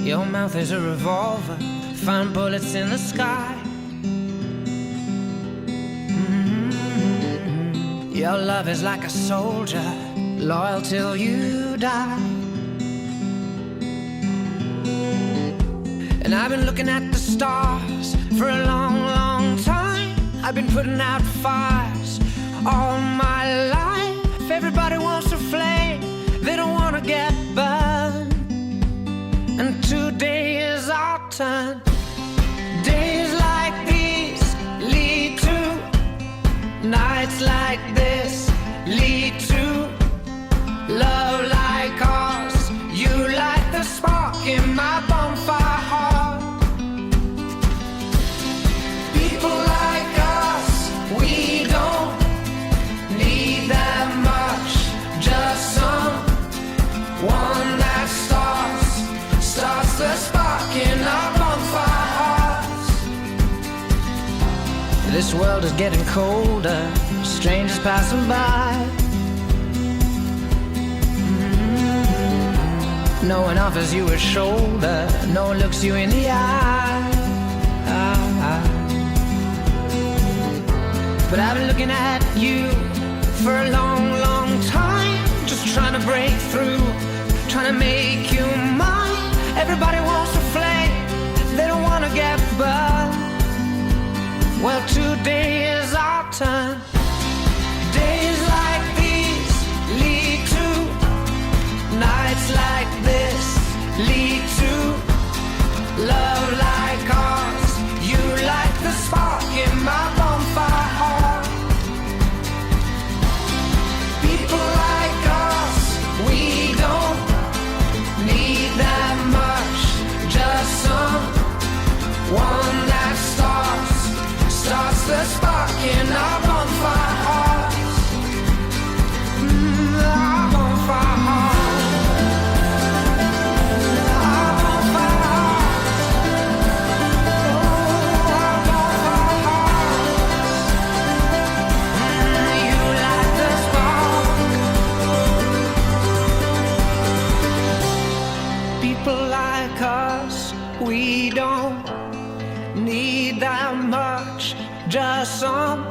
Your mouth is a revolver, find bullets in the sky. Your love is like a soldier, loyal till you die. And I've been looking at the stars for a long, long time. I've been putting out fires all my life. Everybody wants a flame, they don't want to get burned. And today is our turn. Days like these lead to nights like this, lead to love like ours. You light the spark in my bonfire heart. People like us, we don't need that much. Just someone that starts the spark in our bonfire hearts. This world is getting colder, strangers passing by. No one offers you a shoulder, no one looks you in the eye. But I've been looking at you for a long, long time, just trying to break through, trying to make you mine. Everybody wants a flame, they don't want to get burned. Well, today is our turn. Days like these lead to nights like this, lead to love like ours. You light the spark in my bonfire heart. People like us, we don't need that much. Just someone that starts the spark in our bonfire hearts. Our bonfire hearts. Our bonfire hearts. Oh, our bonfire hearts. You light the spark. People like us, we don't need that much. Just someone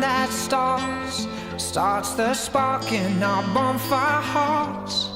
that starts the spark in our bonfire hearts.